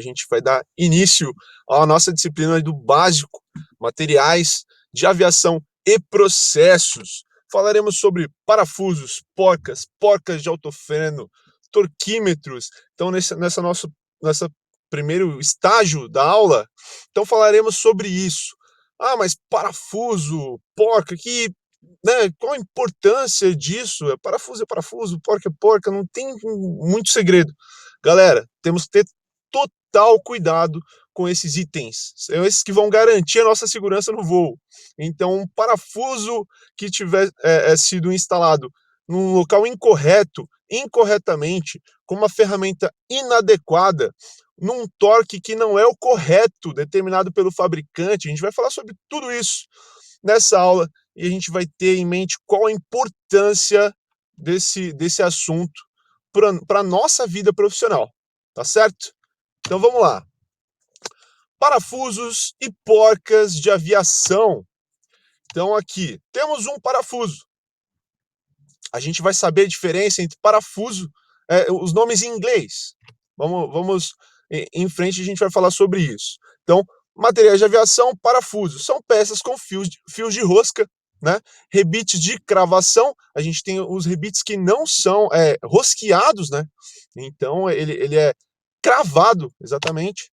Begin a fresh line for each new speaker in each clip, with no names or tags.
A gente vai dar início à nossa disciplina do básico, materiais de aviação e processos. Falaremos sobre parafusos, porcas de autofreno, torquímetros. Então, nessa primeiro estágio da aula, então falaremos sobre isso. Ah, mas parafuso, porca, qual a importância disso? É parafuso, porca é porca, não tem muito segredo. Galera, temos que ter total cuidado com esses itens. São esses que vão garantir a nossa segurança no voo. Então, um parafuso que tiver sido instalado num local incorretamente, com uma ferramenta inadequada, num torque que não é o correto, determinado pelo fabricante. A gente vai falar sobre tudo isso nessa aula e a gente vai ter em mente qual a importância desse assunto para a nossa vida profissional, tá certo? Então vamos lá. Parafusos e porcas de aviação. Então aqui temos um parafuso. A gente vai saber a diferença entre parafuso, os nomes em inglês. Vamos em frente, a gente vai falar sobre isso. Então, materiais de aviação, parafusos, são peças com fios de rosca, né? Rebites de cravação, a gente tem os rebites que não são rosqueados, né? Então, ele é cravado, exatamente.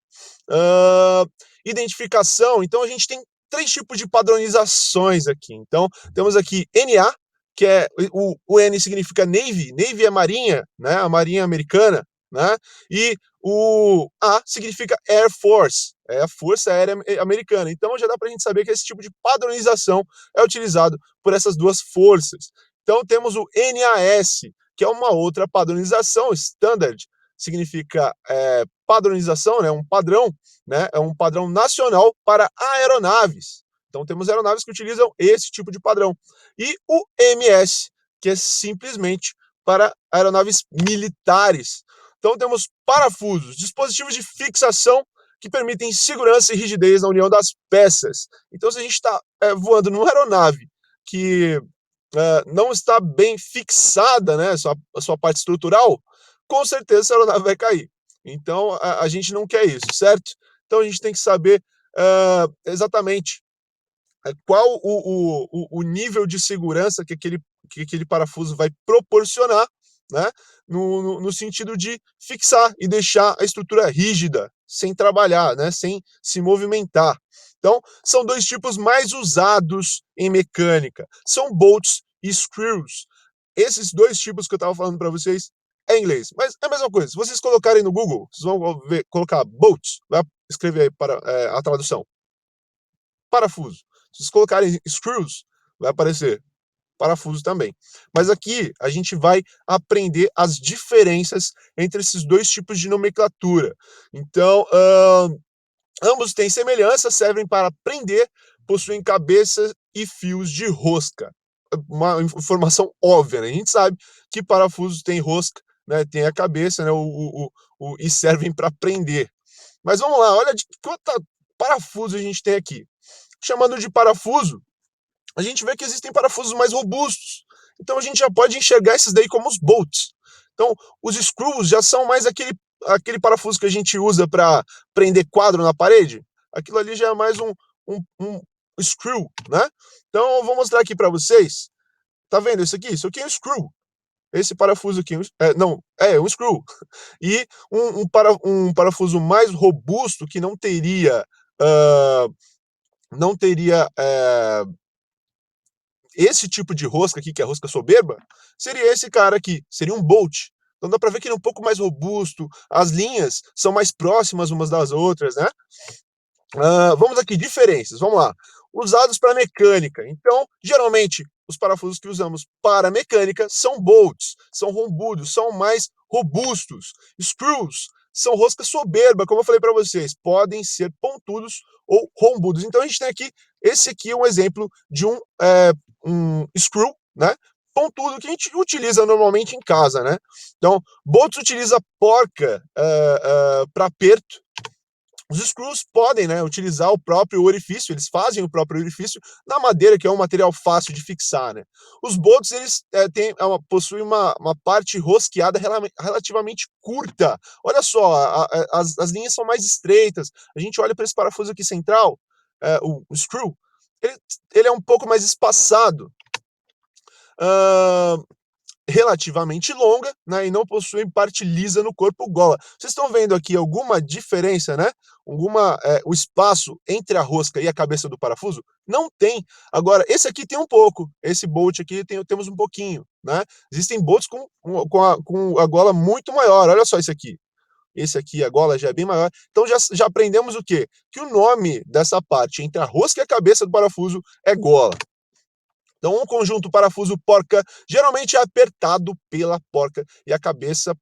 Identificação, então a gente tem 3 tipos de padronizações aqui. Então, temos aqui NA, que é o N significa Navy, Navy é marinha, né? A marinha americana, né? E o A significa Air Force, é a Força Aérea Americana. Então já dá para a gente saber que esse tipo de padronização é utilizado por essas duas forças. Então temos o NAS, que é uma outra padronização, standard, significa padronização, né? Um padrão, né? É um padrão nacional para aeronaves. Então temos aeronaves que utilizam esse tipo de padrão. E o MS, que é simplesmente para aeronaves militares. Então temos parafusos, dispositivos de fixação que permitem segurança e rigidez na união das peças. Então se a gente está voando numa aeronave que não está bem fixada, né, a sua parte estrutural, com certeza essa aeronave vai cair. Então a gente não quer isso, certo? Então a gente tem que saber exatamente qual o nível de segurança que aquele parafuso vai proporcionar, né? No sentido de fixar e deixar a estrutura rígida, sem trabalhar, né? Sem se movimentar. Então, são 2 tipos mais usados em mecânica. São bolts e screws. Esses 2 tipos que eu estava falando para vocês é em inglês, mas é a mesma coisa. Se vocês colocarem no Google, vocês vão colocar bolts, vai escrever aí para a tradução. Parafuso. Se vocês colocarem screws, vai aparecer parafuso também. Mas aqui a gente vai aprender as diferenças entre esses 2 tipos de nomenclatura. Então, ambos têm semelhança, servem para prender, possuem cabeça e fios de rosca. Uma informação óbvia, né? A gente sabe que parafusos têm rosca, né? Tem a cabeça, né? E servem para prender. Mas vamos lá, olha de quanta parafuso a gente tem aqui. Chamando de parafuso, a gente vê que existem parafusos mais robustos. Então a gente já pode enxergar esses daí como os bolts. Então os screws já são mais aquele parafuso que a gente usa para prender quadro na parede. Aquilo ali já é mais um screw, né? Então eu vou mostrar aqui para vocês. Tá vendo isso aqui? Isso aqui é um screw. Esse parafuso aqui, um screw. E um parafuso mais robusto que não teria esse tipo de rosca aqui, que é a rosca soberba, seria esse cara aqui, seria um bolt. Então dá para ver que ele é um pouco mais robusto, as linhas são mais próximas umas das outras, né? Vamos aqui, diferenças, vamos lá. Usados para mecânica. Então, geralmente, os parafusos que usamos para mecânica são bolts, são rombudos, são mais robustos. Screws são rosca soberba, como eu falei para vocês, podem ser pontudos ou rombudos. Então a gente tem aqui, esse aqui é um exemplo de um screw, né? Pontudo que a gente utiliza normalmente em casa, né? Então, bolts utiliza porca para aperto, Os screws podem, né, utilizar o próprio orifício, eles fazem o próprio orifício na madeira, que é um material fácil de fixar, né. Os bolts, eles possuem uma parte rosqueada relativamente curta. Olha só, as linhas são mais estreitas. A gente olha para esse parafuso aqui central, o screw, ele ele é um pouco mais espaçado. Hã relativamente longa, né, e não possuem parte lisa no corpo gola. Vocês estão vendo aqui alguma diferença, né? O espaço entre a rosca e a cabeça do parafuso? Não tem. Agora, esse aqui tem um pouco, esse bolt aqui temos um pouquinho, né? Existem bolts com a gola muito maior, olha só esse aqui. Esse aqui, a gola já é bem maior. Então já aprendemos o quê? Que o nome dessa parte entre a rosca e a cabeça do parafuso é gola. Então, um conjunto parafuso porca geralmente é apertado pela porca e a cabeça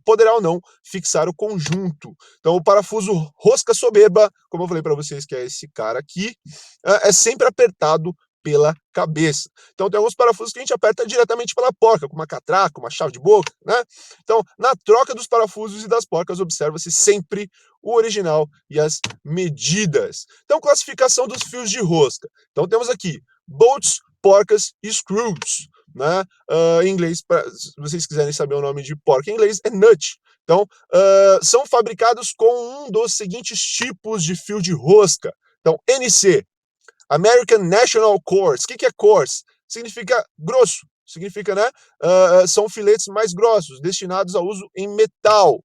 poderá ou não fixar o conjunto. Então, o parafuso rosca soberba, como eu falei para vocês, que é esse cara aqui, é sempre apertado pela cabeça. Então, tem alguns parafusos que a gente aperta diretamente pela porca, com uma catraca, uma chave de boca, né? Então, na troca dos parafusos e das porcas, observa-se sempre o original e as medidas. Então, classificação dos fios de rosca. Então, temos aqui bolts, porcas e screws, né? Em inglês, se vocês quiserem saber o nome de porca em inglês, é nut. Então, são fabricados com um dos seguintes tipos de fio de rosca. Então, NC, American National Coarse. O que é coarse? Significa grosso. Significa, né? São filetes mais grossos, destinados ao uso em metal.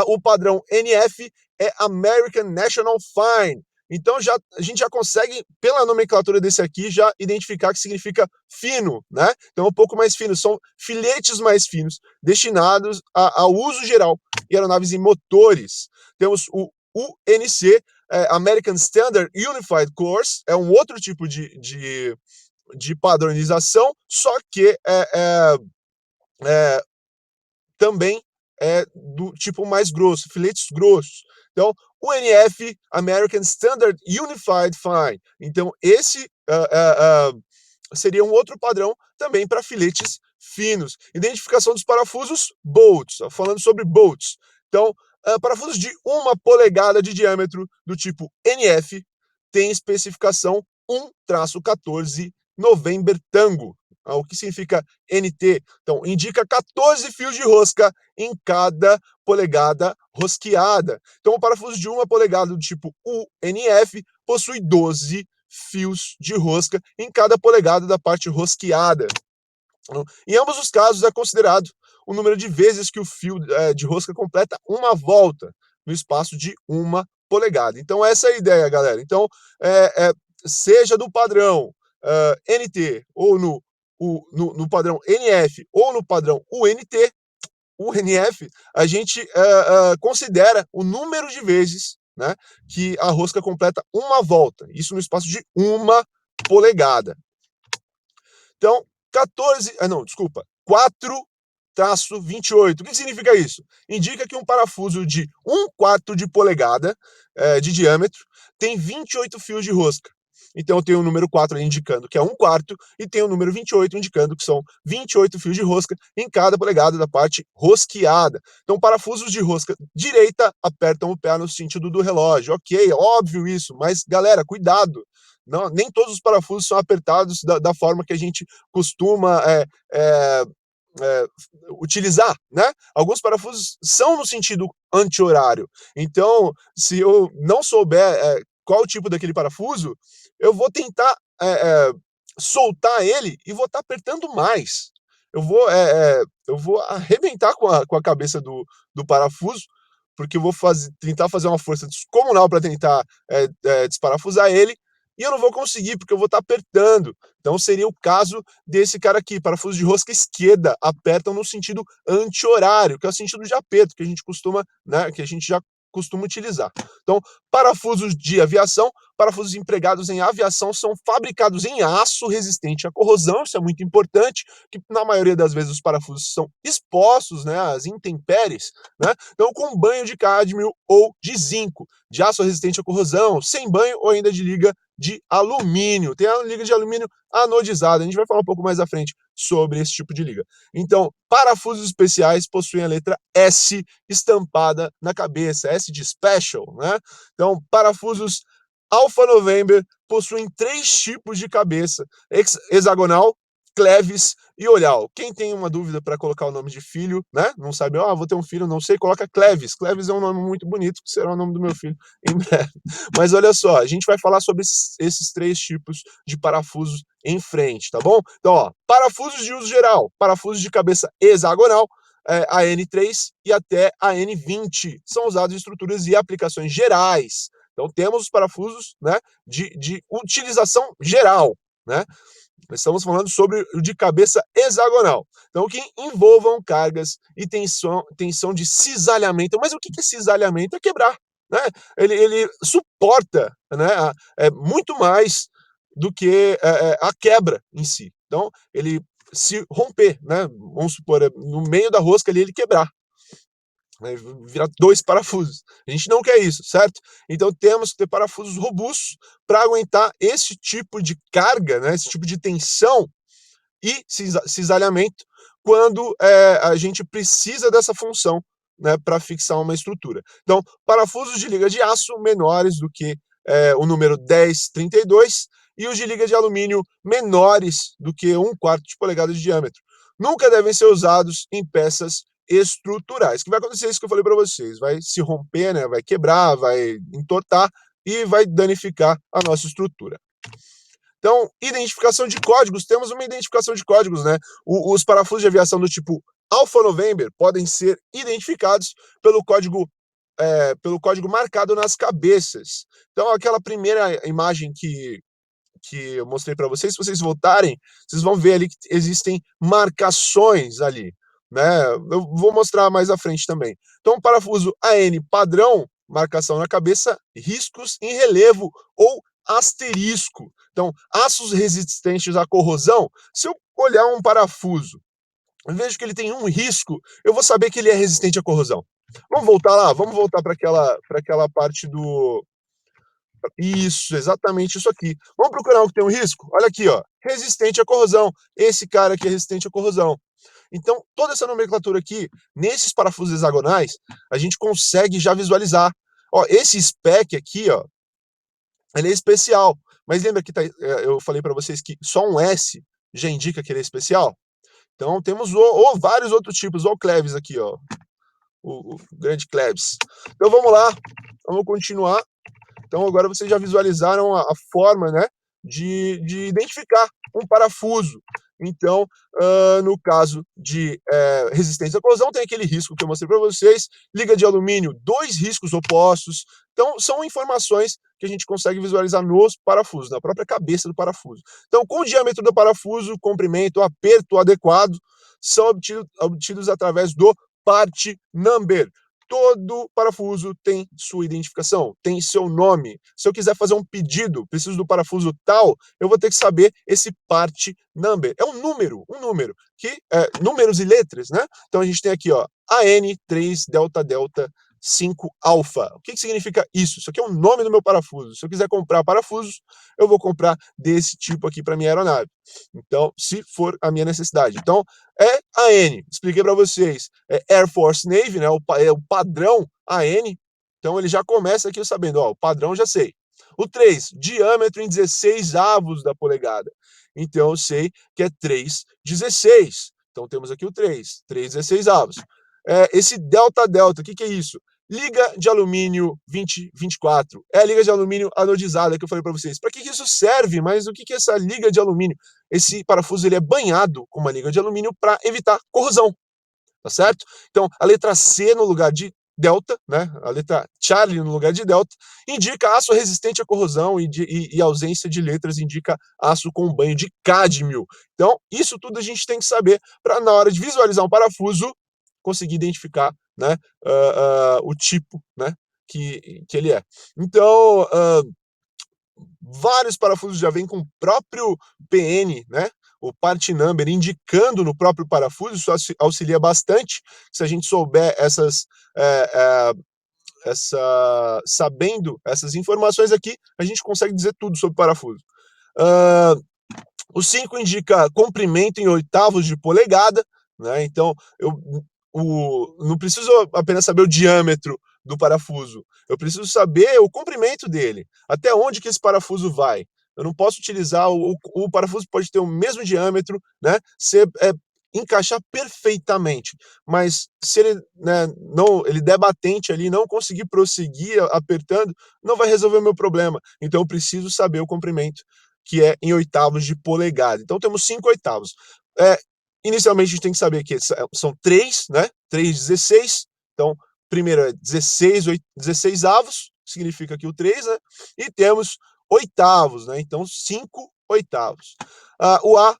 O padrão NF é American National Fine. Então a gente já consegue, pela nomenclatura desse aqui, já identificar que significa fino, né? Então é um pouco mais fino, são filetes mais finos, destinados ao uso geral em aeronaves e motores. Temos o UNC, American Standard Unified Course, é um outro tipo de padronização, só que também é do tipo mais grosso, filetes grossos. Então, o NF, American Standard Unified Fine. Então, esse seria um outro padrão também para filetes finos. Identificação dos parafusos, bolts. Falando sobre bolts. Então, parafusos de 1 polegada de diâmetro do tipo NF tem especificação 1-14 November Tango. O que significa NT? Então, indica 14 fios de rosca em cada polegada rosqueada. Então, o parafuso de 1 polegada do tipo UNF possui 12 fios de rosca em cada polegada da parte rosqueada. Em ambos os casos, é considerado o número de vezes que o fio de rosca completa uma volta no espaço de 1 polegada. Então, essa é a ideia, galera. Então, seja do padrão NT ou no padrão NF ou no padrão UNF, a gente considera o número de vezes, né, que a rosca completa uma volta, isso no espaço de 1 polegada. Então, 4-28. O que significa isso? Indica que um parafuso de 1/4 de polegada de diâmetro tem 28 fios de rosca. Então tem o número 4 ali indicando que é 1/4 e tem o número 28 indicando que são 28 fios de rosca em cada polegada da parte rosqueada. Então parafusos de rosca direita apertam o pé no sentido do relógio. Ok, óbvio isso, mas galera, cuidado. Não, nem todos os parafusos são apertados da forma que a gente costuma é, utilizar, né? Alguns parafusos são no sentido anti-horário. Então, se eu não souber qual o tipo daquele parafuso, eu vou tentar soltar ele e vou estar apertando mais. Eu vou arrebentar com a cabeça do parafuso, porque eu vou tentar fazer uma força descomunal para tentar desparafusar ele, e eu não vou conseguir, porque eu vou estar apertando. Então seria o caso desse cara aqui, parafuso de rosca esquerda, apertam no sentido anti-horário, que é o sentido de aperto que a gente costuma, né, que a gente já costuma utilizar. Então, parafusos de aviação, parafusos empregados em aviação são fabricados em aço resistente à corrosão, isso é muito importante, que na maioria das vezes os parafusos são expostos, né, às intempéries, né? Então, com banho de cádmio ou de zinco, de aço resistente à corrosão, sem banho ou ainda de liga de alumínio. Tem a liga de alumínio anodizada. A gente vai falar um pouco mais à frente sobre esse tipo de liga. Então, parafusos especiais possuem a letra S estampada na cabeça, S de special, né? Então, parafusos Alpha November possuem 3 tipos de cabeça: hexagonal, Cleves e Olhal. Quem tem uma dúvida para colocar o nome de filho, né? Não sabe, vou ter um filho, não sei, coloca Cleves. Cleves é um nome muito bonito, que será o nome do meu filho em breve. Mas olha só, a gente vai falar sobre esses 3 tipos de parafusos em frente, tá bom? Então, parafusos de uso geral, parafusos de cabeça hexagonal, a N3 e até a N20 são usados em estruturas e aplicações gerais. Então temos os parafusos, né, de utilização geral, né? Nós estamos falando sobre o de cabeça hexagonal. Então, que envolvam cargas e tensão de cisalhamento. Mas o que é cisalhamento? É quebrar, né? Ele suporta, né, muito mais do que a quebra em si. Então, ele se romper, né? Vamos supor, no meio da rosca ali, ele quebrar, né, virar 2 parafusos. A gente não quer isso, certo? Então temos que ter parafusos robustos para aguentar esse tipo de carga, né, esse tipo de tensão e cisalhamento quando a gente precisa dessa função, né, para fixar uma estrutura. Então, parafusos de liga de aço menores do que o número 1032 e os de liga de alumínio menores do que 1/4 de polegada de diâmetro. Nunca devem ser usados em peças estruturais. O que vai acontecer é isso que eu falei para vocês, vai se romper, né, vai quebrar, vai entortar e vai danificar a nossa estrutura. Então, identificação de códigos, temos uma identificação de códigos, né? Os parafusos de aviação do tipo Alpha November podem ser identificados pelo código marcado nas cabeças. Então, aquela primeira imagem que eu mostrei para vocês, se vocês voltarem, vocês vão ver ali que existem marcações ali, né? Eu vou mostrar mais à frente também. Então, parafuso AN padrão, marcação na cabeça, riscos em relevo ou asterisco. Então, aços resistentes à corrosão, se eu olhar um parafuso, eu vejo que ele tem um risco, eu vou saber que ele é resistente à corrosão. Vamos voltar lá? Vamos voltar para aquela parte do, isso, exatamente isso aqui. Vamos procurar um que tem um risco? Olha aqui, ó, resistente à corrosão. Esse cara aqui é resistente à corrosão. Então, toda essa nomenclatura aqui, nesses parafusos hexagonais, a gente consegue já visualizar. Ó, esse spec aqui, ó, ele é especial. Mas lembra que eu falei para vocês que só um S já indica que ele é especial? Então, temos vários outros tipos. Ó o Cleves aqui, ó. O grande Cleves. Então, vamos lá. Vamos continuar. Então agora vocês já visualizaram a forma, né, de identificar um parafuso. Então, no caso de resistência à corrosão, tem aquele risco que eu mostrei para vocês, liga de alumínio, 2 riscos opostos. Então, são informações que a gente consegue visualizar nos parafusos, na própria cabeça do parafuso. Então, com o diâmetro do parafuso, comprimento, aperto adequado, são obtidos através do part number. Todo parafuso tem sua identificação, tem seu nome. Se eu quiser fazer um pedido, preciso do parafuso tal, eu vou ter que saber esse part number. É um número, que números e letras, né? Então a gente tem aqui, ó, AN3 delta delta 5 alfa. O que significa isso? Isso aqui é o nome do meu parafuso. Se eu quiser comprar parafusos, eu vou comprar desse tipo aqui para minha aeronave. Então, se for a minha necessidade. Então, é AN. Expliquei para vocês. É Air Force Navy, né? É o padrão AN. Então, ele já começa aqui sabendo, ó, o padrão já sei. O 3, diâmetro em 16 avos da polegada. Então, eu sei que é 3,16. Então, temos aqui o 3,16 avos. Esse delta delta, o que é isso? Liga de alumínio 2024. É a liga de alumínio anodizada que eu falei para vocês. Para que isso serve? Mas o que é essa liga de alumínio? Esse parafuso ele é banhado com uma liga de alumínio para evitar corrosão, tá certo? Então, a letra C no lugar de delta, né? A letra Charlie no lugar de delta, indica aço resistente à corrosão e ausência de letras indica aço com banho de cádmio. Então, isso tudo a gente tem que saber para, na hora de visualizar um parafuso, conseguir identificar, né, o tipo, né, que ele é. Então, vários parafusos já vêm com o próprio PN, né, o part number, indicando no próprio parafuso. Isso auxilia bastante se a gente souber sabendo essas informações aqui, a gente consegue dizer tudo sobre parafuso. Uh, o 5 indica comprimento em oitavos de polegada, né? Então, não preciso apenas saber o diâmetro do parafuso, eu preciso saber o comprimento dele, até onde que esse parafuso vai. Eu não posso utilizar, o parafuso pode ter o mesmo diâmetro, né? Encaixar perfeitamente, mas se ele, né, não, ele der batente ali, não conseguir prosseguir apertando, não vai resolver o meu problema. Então eu preciso saber o comprimento, que é em oitavos de polegada. Então temos 5 oitavos. Inicialmente a gente tem que saber que são 3, né? 3/16. Então, primeiro é 16 avos, significa aqui o 3, né? E temos oitavos, né? Então, 5 oitavos. O A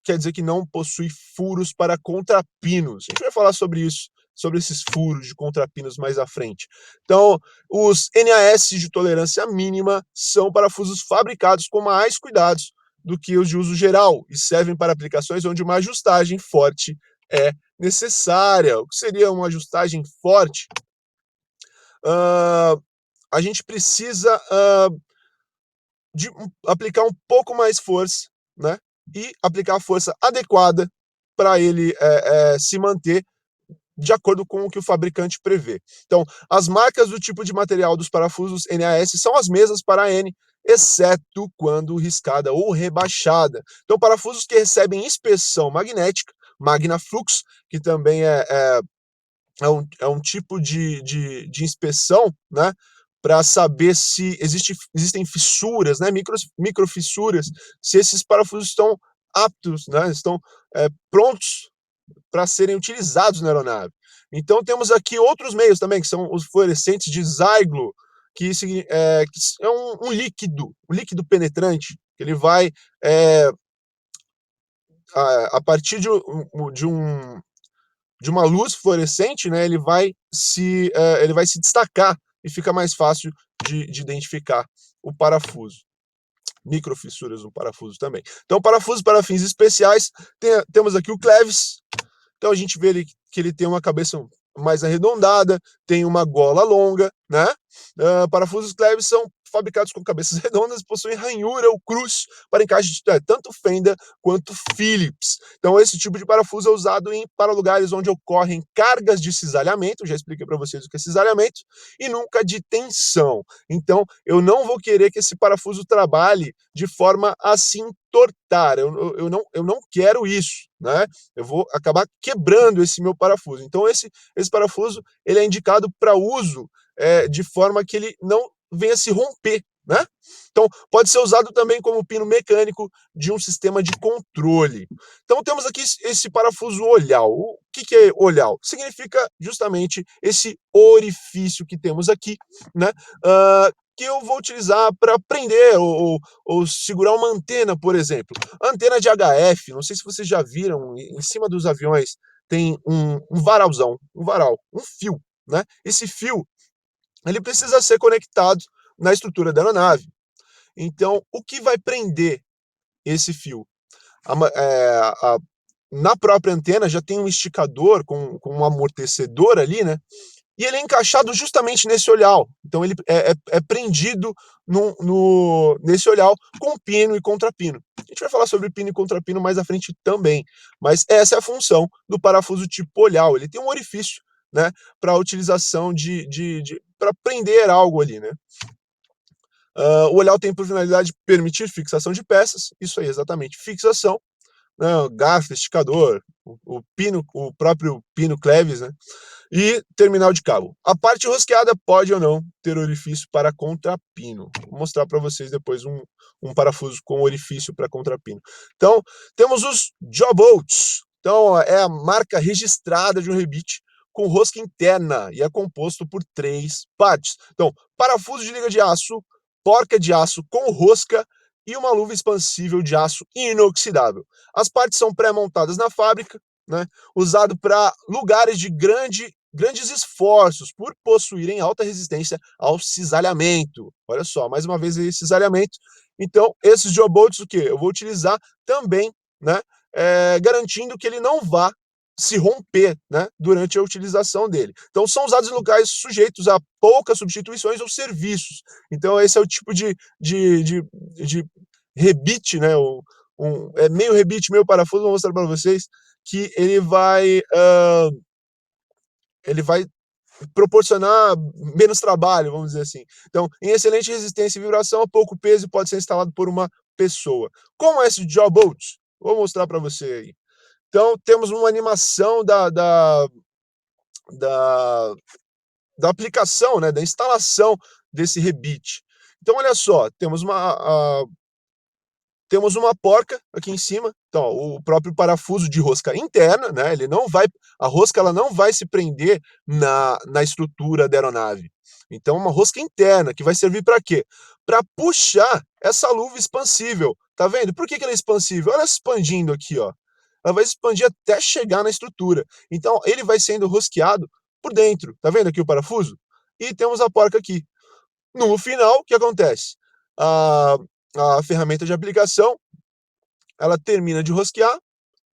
quer dizer que não possui furos para contrapinos. A gente vai falar sobre isso, sobre esses furos de contrapinos mais à frente. Então, os NAS de tolerância mínima são parafusos fabricados com mais cuidados do que os de uso geral e servem para aplicações onde uma ajustagem forte é necessária. O que seria uma ajustagem forte? A gente precisa de aplicar um pouco mais força, né? E aplicar a força adequada para ele se manter de acordo com o que o fabricante prevê. Então, as marcas do tipo de material dos parafusos NAS são as mesmas para a N, exceto quando riscada ou rebaixada. Então, parafusos que recebem inspeção magnética, Magnaflux, que também é um tipo de inspeção, né? Para saber se existem fissuras, né? Microfissuras, se esses parafusos estão aptos, né? Estão prontos para serem utilizados na aeronave. Então temos aqui outros meios também, que são os fluorescentes de Ziegler, que é um líquido penetrante, que ele vai, a partir de uma luz fluorescente, né, ele vai se destacar e fica mais fácil de identificar o parafuso. Microfissuras no parafuso também. Então, parafuso para fins especiais, temos aqui o Clevis. Então a gente vê que ele tem uma cabeça mais arredondada, tem uma gola longa, né? Parafusos Clevis são fabricados com cabeças redondas e possuem ranhura ou cruz para encaixe de tanto Fender quanto Phillips. Então esse tipo de parafuso é usado para lugares onde ocorrem cargas de cisalhamento, já expliquei para vocês o que é cisalhamento, e nunca de tensão. Então eu não vou querer que esse parafuso trabalhe de forma a se entortar, eu não quero isso, né? Eu vou acabar quebrando esse meu parafuso. Então esse parafuso ele é indicado para uso de forma que ele não venha se romper, né? Então pode ser usado também como pino mecânico de um sistema de controle. Então temos aqui esse parafuso olhal. O que é olhal? Significa justamente esse orifício que temos aqui, né? Que eu vou utilizar para prender ou segurar uma antena, por exemplo. Antena de HF, não sei se vocês já viram, em cima dos aviões tem um varalzão, um fio, né? Esse fio, ele precisa ser conectado na estrutura da aeronave. Então, o que vai prender esse fio? Na própria antena já tem um esticador com um amortecedor ali, né? E ele é encaixado justamente nesse olhal. Então ele é prendido nesse olhal com pino e contrapino. A gente vai falar sobre pino e contrapino mais à frente também. Mas essa é a função do parafuso tipo olhal. Ele tem um orifício, né, para utilização para prender algo ali, né? O olhal tem por finalidade permitir fixação de peças. Isso aí, exatamente, fixação. Né, garfo, esticador, o próprio pino Clevis, né? E terminal de cabo. A parte rosqueada pode ou não ter orifício para contrapino. Vou mostrar para vocês depois um parafuso com orifício para contrapino. Então, temos os Job Bolts. Então, é a marca registrada de um rebite com rosca interna e é composto por 3 partes. Então, parafuso de liga de aço, porca de aço com rosca e uma luva expansível de aço inoxidável. As partes são pré-montadas na fábrica, né, usado para lugares de grandes esforços por possuírem alta resistência ao cisalhamento. Olha só, mais uma vez esse cisalhamento. Então, esses job bolts, o que? Eu vou utilizar também, né, garantindo que ele não vá se romper, né, durante a utilização dele. Então são usados em locais sujeitos a poucas substituições ou serviços. Então esse é o tipo de rebite, né, é meio rebite, meio parafuso, vou mostrar para vocês, que ele vai proporcionar menos trabalho, vamos dizer assim. Então, em excelente resistência e vibração, pouco peso pode ser instalado por uma pessoa. Como é esse Jawbolt? Vou mostrar para você aí. Então, temos uma animação da, da aplicação, né, da instalação desse rebite. Então, olha só, temos uma porca aqui em cima, então o próprio parafuso de rosca interna, né? A rosca ela não vai se prender na estrutura da aeronave. Então, uma rosca interna que vai servir para quê? Para puxar essa luva expansível. Tá vendo? Por que ela é expansível? Olha expandindo aqui, ó. Ela vai expandir até chegar na estrutura. Então, ele vai sendo rosqueado por dentro. Tá vendo aqui o parafuso? E temos a porca aqui. No final, o que acontece? A, a ferramenta de aplicação, ela termina de rosquear,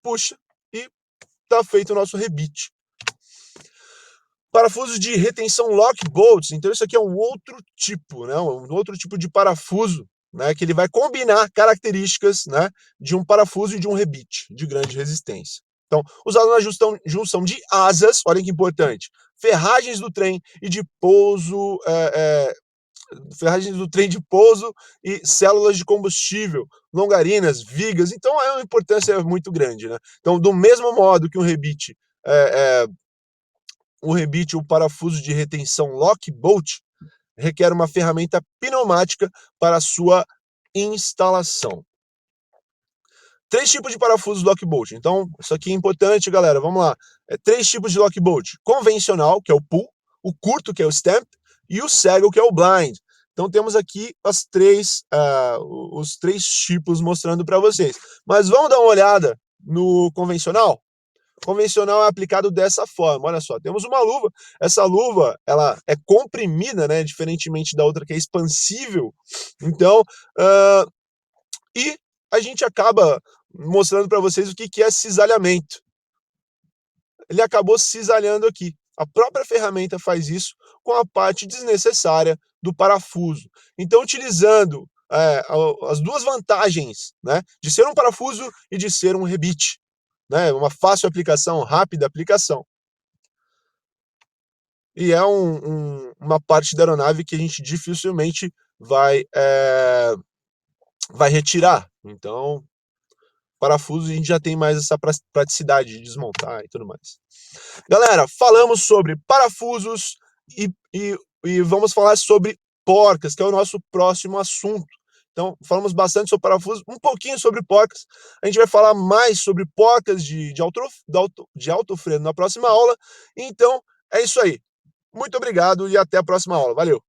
puxa e está feito o nosso rebite. Parafusos de retenção lock bolts, então isso aqui é um outro tipo, né? Um outro tipo de parafuso, né? Que ele vai combinar características, né? De um parafuso e de um rebite de grande resistência. Então, usado na junção de asas, olha que importante, ferragens do trem e de pouso, ferragens do trem de pouso e células de combustível, longarinas, vigas, então é uma importância muito grande, né? Então, do mesmo modo que um rebite, o parafuso de retenção lock bolt requer uma ferramenta pneumática para sua instalação. 3 tipos de parafusos lock bolt. Então, isso aqui é importante, galera. Vamos lá. 3 tipos de lock bolt. Convencional, que é o pull, o curto, que é o stamp, e o cego, que é o blind. Então temos aqui os 3 tipos mostrando para vocês. Mas vamos dar uma olhada no convencional? O convencional é aplicado dessa forma. Olha só, temos uma luva. Essa luva, ela é comprimida, né? Diferentemente da outra que é expansível. Então, e a gente acaba mostrando para vocês o que é cisalhamento. Ele acabou cisalhando aqui. A própria ferramenta faz isso com a parte desnecessária do parafuso. Então, utilizando as duas vantagens, né, de ser um parafuso e de ser um rebite, né, uma fácil aplicação, rápida aplicação. E é uma parte da aeronave que a gente dificilmente vai retirar. Então, parafuso a gente já tem mais essa praticidade de desmontar e tudo mais. Galera, falamos sobre parafusos e vamos falar sobre porcas, que é o nosso próximo assunto. Então, falamos bastante sobre parafusos, um pouquinho sobre porcas. A gente vai falar mais sobre porcas de alto freio na próxima aula. Então, é isso aí. Muito obrigado e até a próxima aula. Valeu!